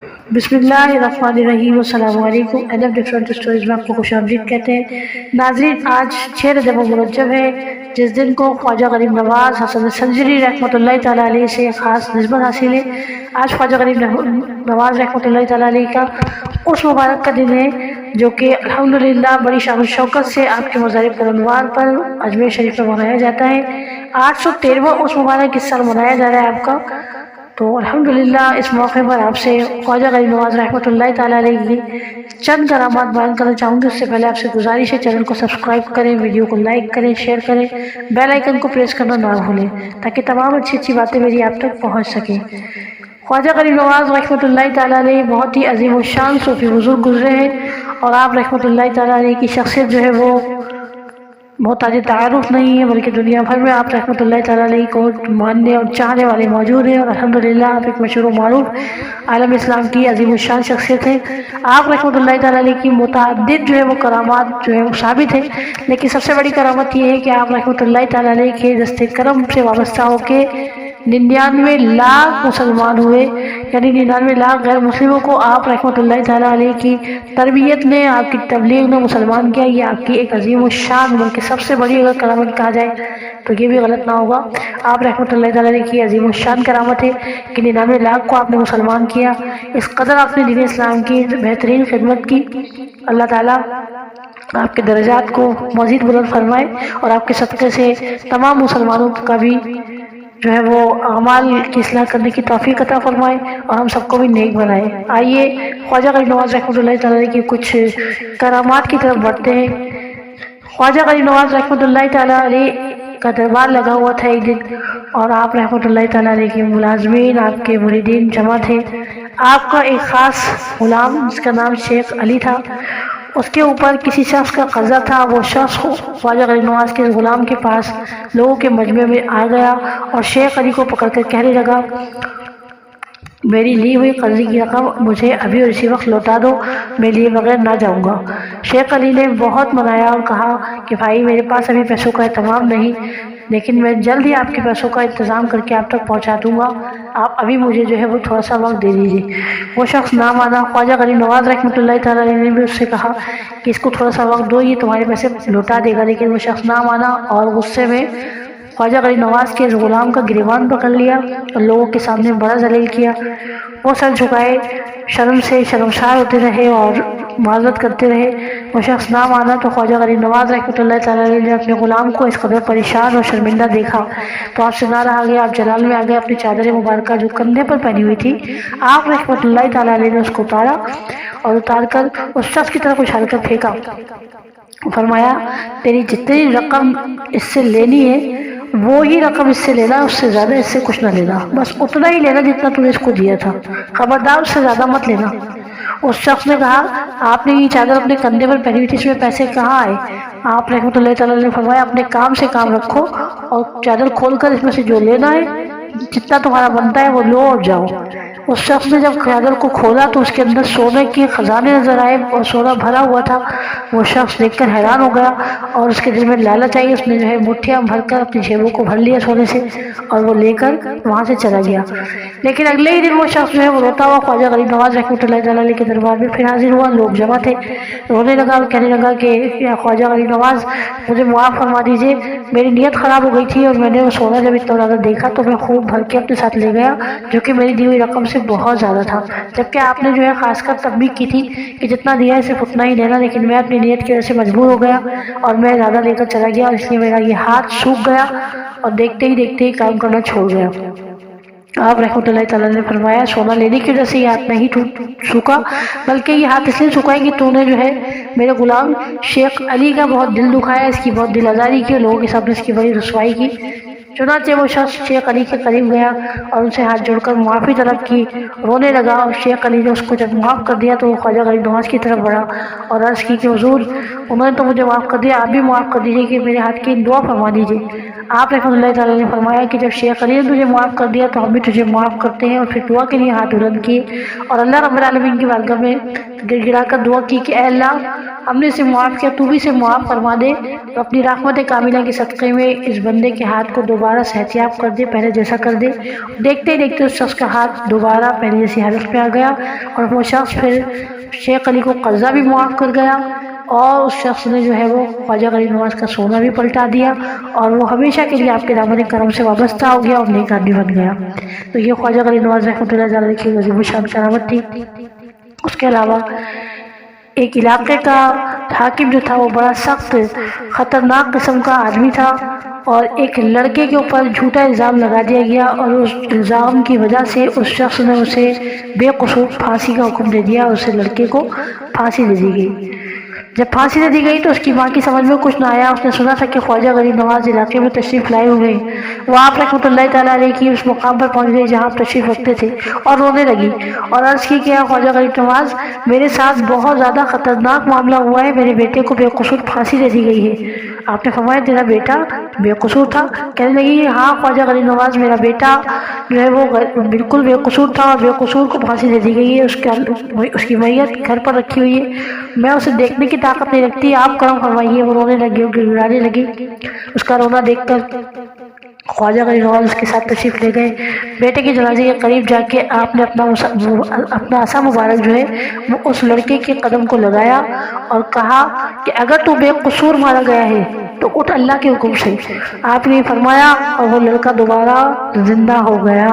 بسم اللہ الرحمن الرحیم، السلام علیکم۔ ادب ڈفرنٹ اسٹوریز میں آپ کو خوش آمدید کہتے ہیں۔ ناظرین، آج 6 رجب المرجب ہے، جس دن کو خواجہ غریب نواز حسن سنجری رحمۃ اللہ تعالیٰ علیہ سے خاص نسبت حاصل ہے۔ آج خواجہ غریب نواز رحمۃ اللہ تعالیٰ علیہ کا اس مبارک کا دن ہے جو کہ الحمدللہ بڑی شان و شوکت سے آپ کے مزار پرانوار پر اجمیر شریف میں منایا جاتا ہے۔ 813واں اس مبارک اس سال منایا جا رہا ہے آپ کا، تو الحمدللہ اس موقع پر آپ سے خواجہ غریب نواز رحمۃ اللہ تعالیٰ علیہ کی چند کرامات بیان کرنا چاہوں گی۔ اس سے پہلے آپ سے گزارش ہے چینل کو سبسکرائب کریں، ویڈیو کو لائک کریں، شیئر کریں، بیل آئیکن کو پریس کرنا نہ بھولیں تاکہ تمام اچھی باتیں میری آپ تک پہنچ سکیں۔ خواجہ غریب نواز رحمۃ اللہ تعالیٰ علیہ بہت ہی عظیم الشان صوفی بزرگ گزرے ہیں، اور آپ رحمۃ اللہ تعالیٰ علیہ کی شخصیت جو ہے وہ محتاج تعارف نہیں ہے، بلکہ دنیا بھر میں آپ رحمۃ اللہ تعالیٰ علیہ کو ماننے اور چاہنے والے موجود ہیں، اور الحمدللہ آپ ایک مشہور و معروف عالم اسلام کی عظیم الشان شخصیت ہے۔ آپ رحمۃ اللہ تعالیٰ علیہ کی متعدد جو ہے وہ کرامات جو ہے وہ ثابت ہے، لیکن سب سے بڑی کرامت یہ ہے کہ آپ رحمۃ اللہ تعالیٰ علیہ کے دست کرم سے وابستہ ہو کے 99 لاکھ مسلمان ہوئے، یعنی 99 لاکھ غیر مسلموں کو آپ رحمۃ اللہ تعالیٰ علیہ کی تربیت نے، آپ کی تبلیغ نے مسلمان کیا۔ یہ آپ کی ایک عظیم الشان بلکہ سب سے بڑی اگر کرامت کہا جائے تو یہ بھی غلط نہ ہوگا۔ آپ رحمۃ اللہ تعالیٰ علیہ کی عظیم الشان کرامت ہے کہ 99 لاکھ کو آپ نے مسلمان کیا، اس قدر آپ نے دین اسلام کی بہترین خدمت کی۔ اللہ تعالیٰ آپ کے درجات کو مزید بلند فرمائے، اور آپ کے صدقے سے تمام مسلمانوں کا بھی جو ہے وہ اعمال کی اصلاح کرنے کی توفیق عطا فرمائے، اور ہم سب کو بھی نیک بنائے۔ آئیے خواجہ غریب نواز رحمۃ اللہ تعالیٰ علیہ کی کچھ کرامات کی طرف بڑھتے ہیں۔ خواجہ غریب نواز رحمۃ اللہ تعالیٰ علیہ کا دربار لگا ہوا تھا ایک دن، اور آپ رحمۃ اللہ تعالیٰ علیہ کے ملازمین، آپ کے مریدین جمع تھے۔ آپ کا ایک خاص غلام جس کا نام شیخ علی تھا، اس کے اوپر کسی شخص کا قبضہ تھا۔ وہ شخص خواجہ غریب نواز کے غلام کے پاس لوگوں کے مجمع میں آ گیا اور شیخ علی کو پکڑ کر کہنے لگا، میری لی ہوئی قرضے کی رقم مجھے ابھی اور اسی وقت لوٹا دو، میں لیے بغیر نہ جاؤں گا۔ شیخ علی نے بہت منایا اور کہا کہ بھائی میرے پاس ابھی پیسوں کا اہتمام نہیں، لیکن میں جلد ہی آپ کے پیسوں کا انتظام کر کے آپ تک پہنچا دوں گا، آپ ابھی مجھے جو ہے وہ تھوڑا سا وقت دے دیجیے۔ وہ شخص نہ مانا۔ خواجہ غریب نواز رحمۃ اللہ تعالیٰ علیہ نے بھی اس سے کہا کہ اس کو تھوڑا سا وقت دو، یہ تمہارے پیسے لوٹا دے گا، لیکن وہ شخص نہ مانا، اور غصے میں خواجہ غریب نواز کے اس غلام کا گریبان پکڑ لیا اور لوگوں کے سامنے بڑا ذلیل کیا۔ وہ سر جھکائے، شرم سے شرمسار ہوتے رہے اور معذرت کرتے رہے۔ وہ شخص نہ مانا تو خواجہ غریب نواز رحمۃ اللہ تعالیٰ علیہ نے اپنے غلام کو اس قدر پریشان اور شرمندہ دیکھا تو آپ سے نہ رہا گیا۔ آپ جلال میں آ گئے، اپنی چادر مبارکہ جو کندھے پر پہنی ہوئی تھی آپ رحمۃ اللہ تعالیٰ علیہ نے اس کو اتارا، اور اتار کر اس شخص کی طرف اچھال کر پھینکا۔ فرمایا، تیری جتنی رقم اس سے لینی ہے وہی رقم اس سے لینا، اس سے زیادہ اس سے کچھ نہ لینا، بس اتنا ہی لینا جتنا تو نے اس کو دیا تھا، خبردار اس سے زیادہ مت لینا۔ اس شخص نے کہا، آپ نے یہ چادر اپنے کندھے پر پہنی ہوئی تھی، اس میں پیسے کہاں آئے؟ آپ رحمۃ اللہ تعالیٰ نے فرمایا، اپنے کام سے کام رکھو اور چادر کھول کر اس میں سے جو لینا ہے، جتنا تمہارا بنتا ہے وہ لو اور جاؤ۔ اس شخص نے جب چادر کو کھولا تو اس کے اندر سونے کے خزانے نظر آئے اور سونا بھرا ہوا تھا۔ وہ شخص دیکھ کر حیران ہو گیا اور اس کے دل میں لالچ آئی، اس نے جو ہے مٹھیاں بھر کر اپنی جیبوں کو بھر لیا سونے سے، اور وہ لے کر وہاں سے چلا گیا۔ لیکن اگلے ہی دن وہ شخص جو ہے وہ روتا ہوا خواجہ غریب نواز رحمۃ اللہ تعالیٰ علیہ کے دربار میں پھر حاضر ہوا۔ لوگ جمع تھے، رونے لگا اور کہنے لگا کہ یا خواجہ غریب نواز، مجھے معاف فرما دیجیے، میری نیت خراب ہو گئی تھی اور میں نے وہ سونا جب اتنا زیادہ دیکھا تو میں خوب بھر کے اپنے ساتھ لے گیا، جو کہ میری دی ہوئی رقم سے بہت زیادہ تھا، جبکہ آپ نے جو ہے خاص کر تنبیہ کی تھی کہ جتنا دیا ہے صرف اتنا ہی لینا، لیکن میں اپنی نیت کی وجہ سے مجبور ہو گیا اور میں زیادہ لے کر چلا گیا، اور اس لیے میرا یہ ہاتھ سوکھ گیا اور دیکھتے ہی کام کرنا چھوڑ گیا۔ آپ رحمۃ اللہ تعالیٰ نے فرمایا، سونا لینے کی وجہ سے یہ ہاتھ نہیں سوکھا، بلکہ یہ ہاتھ اس لیے سوکھا ہے کہ تو نے جو ہے میرے غلام شیخ علی کا بہت دل دکھایا، اس کی بہت دل آزاری کی، لوگوں کے سامنے اس کی بڑی رسوائی کی۔ چنانچہ وہ شخص شیخ علی کے قریب گیا اور ان سے ہاتھ جوڑ کر معافی طلب کی، رونے لگا، اور شیخ علی نے اس کو جب معاف کر دیا تو وہ خواجہ غریب نواز کی طرف بڑھا اور عرض کی کہ حضور، انہوں نے تو مجھے معاف کر دیا، آپ بھی معاف کر دیجیے کہ میرے ہاتھ کی دعا فرما دیجیے۔ آپ رحمۃ اللہ تعالیٰ نے فرمایا کہ جب شیخ علی نے تجھے معاف کر دیا تو ہم بھی تجھے معاف کرتے ہیں، اور پھر دعا کے لیے ہاتھ بلند کیے اور اللہ رب العالمین کی بارگاہ میں گر گرا کر دعا کی کہ اے اللہ ہم نے اسے معاف کیا، تو بھی اسے معاف فرما دے اور اپنی رحمت کاملہ کے صدقے میں اس بندے کے ہاتھ کو دوبارہ صحتیاب کر دے، پہلے جیسا کر دے۔ دیکھتے ہی دیکھتے اس شخص کا ہاتھ دوبارہ پہلے جیسی حالت میں آ گیا اور وہ شخص پھر شیخ علی کو قرضہ بھی معاف کر گیا، اور اس شخص نے جو ہے وہ خواجہ غریب نواز کا سونا بھی پلٹا دیا، اور وہ ہمیشہ کے لیے آپ کے دامن کرم سے وابستہ ہو گیا اور نیک آدمی بن گیا۔ تو یہ خواجہ غریب نواز رحمۃ اللہ علیہ کی عظیم الشان کرامت تھی۔ اس کے علاوہ ایک علاقے کا حاکم جو تھا وہ بڑا سخت خطرناک قسم کا آدمی تھا، اور ایک لڑکے کے اوپر جھوٹا الزام لگا دیا گیا، اور اس الزام کی وجہ سے اس شخص نے اسے بے قصور پھانسی کا حکم دے دیا، اسے لڑکے کو پھانسی دے دی گئی۔ جب پھانسی دے دی گئی تو اس کی ماں کی سمجھ میں کچھ نہ آیا، اس نے سنا تھا کہ خواجہ غریب نواز علاقے میں تشریف لائے ہوئے ہیں۔ وہ آپ رحمۃ اللہ تعالیٰ علیہ کی اس مقام پر پہنچ گئی جہاں آپ تشریف رکھتے تھے، اور رونے لگی اور عرض کی کہ خواجہ غریب نواز میرے ساتھ بہت زیادہ خطرناک معاملہ ہوا ہے، میرے بیٹے کو بے قصور پھانسی دے دی گئی ہے۔ آپ نے فرمایا تیرا بیٹا بے قصور تھا؟ کہنے لگی ہاں خواجہ غریب نواز میرا بیٹا جو ہے وہ بالکل بے قصور تھا، اور بے قصور کو پھانسی دے دی گئی ہے، اس کی میت گھر پر رکھی ہوئی ہے، میں اسے دیکھنے کی طاقت نہیں رکھتی، آپ کرم فرمائیے۔ وہ رونے لگی اور گڑگڑانے لگی۔ اس کا رونا دیکھ کر خواجہ غریب نواز اس کے ساتھ تشریف لے گئے۔ بیٹے کے جنازے کے قریب جا کے آپ نے اپنا عصا مبارک جو ہے وہ اس لڑکے کے قدم کو لگایا اور کہا کہ اگر تو بے قصور مارا گیا ہے تو اٹھ اللہ کے حکم سے۔ آپ نے فرمایا اور وہ لڑکا دوبارہ زندہ ہو گیا۔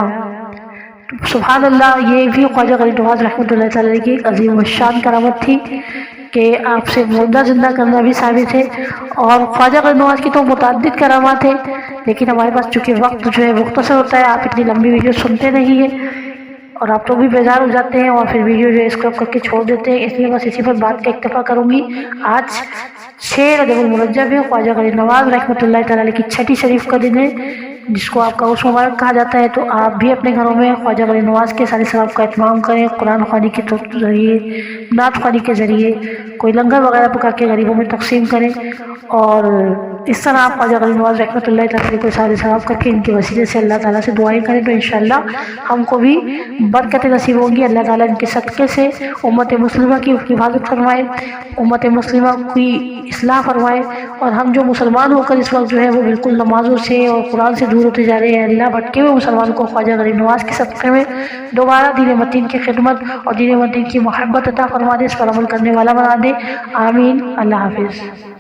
سبحان اللہ، یہ بھی خواجہ غریب نواز رحمۃ اللہ تعالیٰ کی ایک عظیم الشان کرامت تھی کہ آپ سے مردہ زندہ کرنا بھی ثابت ہے۔ اور خواجہ غریب نواز کی تو متعدد کرامات ہیں، لیکن ہمارے پاس چونکہ وقت جو ہے مختصر ہوتا ہے، آپ اتنی لمبی ویڈیو سنتے نہیں ہیں اور آپ لوگ بھی بیزار ہو جاتے ہیں اور پھر ویڈیو جو ہے اسکرپ کر کے چھوڑ دیتے ہیں، اس لیے بس اسی پر بات کا اکتفا کروں گی۔ آج 6 رجب المرجب ہے، خواجہ غریب نواز رحمۃ اللہ تعالیٰ علیہ کی چھٹی شریف کا دن ہے، جس کو آپ کا عرس مبارک کہا جاتا ہے۔ تو آپ بھی اپنے گھروں میں خواجہ غریب نواز کے سارے ثواب کا اہتمام کریں، قرآن خوانی کے ذریعے، نعت خوانی کے ذریعے، کوئی لنگر وغیرہ پکا کے غریبوں میں تقسیم کریں، اور اس طرح آپ خواجہ غریب نواز رحمۃ اللہ تعالیٰ کو سارے ثواب کر کے ان کے وسیلے سے اللہ تعالیٰ سے دعائیں کریں تو انشاءاللہ ہم کو بھی برکت نصیب ہوں گی۔ اللہ تعالیٰ ان کے صدقے سے امت مسلمہ کی حفاظت فرمائے، امت مسلمہ کی اصلاح فرمائے، اور ہم جو مسلمان ہو کر اس وقت جو ہے وہ بالکل نمازوں سے اور قرآن سے دور ہوتے جا رہے ہیں، اللہ بھٹکے ہوئے مسلمان کو خواجہ غریب نواز کے صدقے میں دوبارہ دین متین کی خدمت اور دین متین کی محبت عطا فرما دے، اس پر عمل کرنے والا بنا دے، آمین۔ اللہ حافظ۔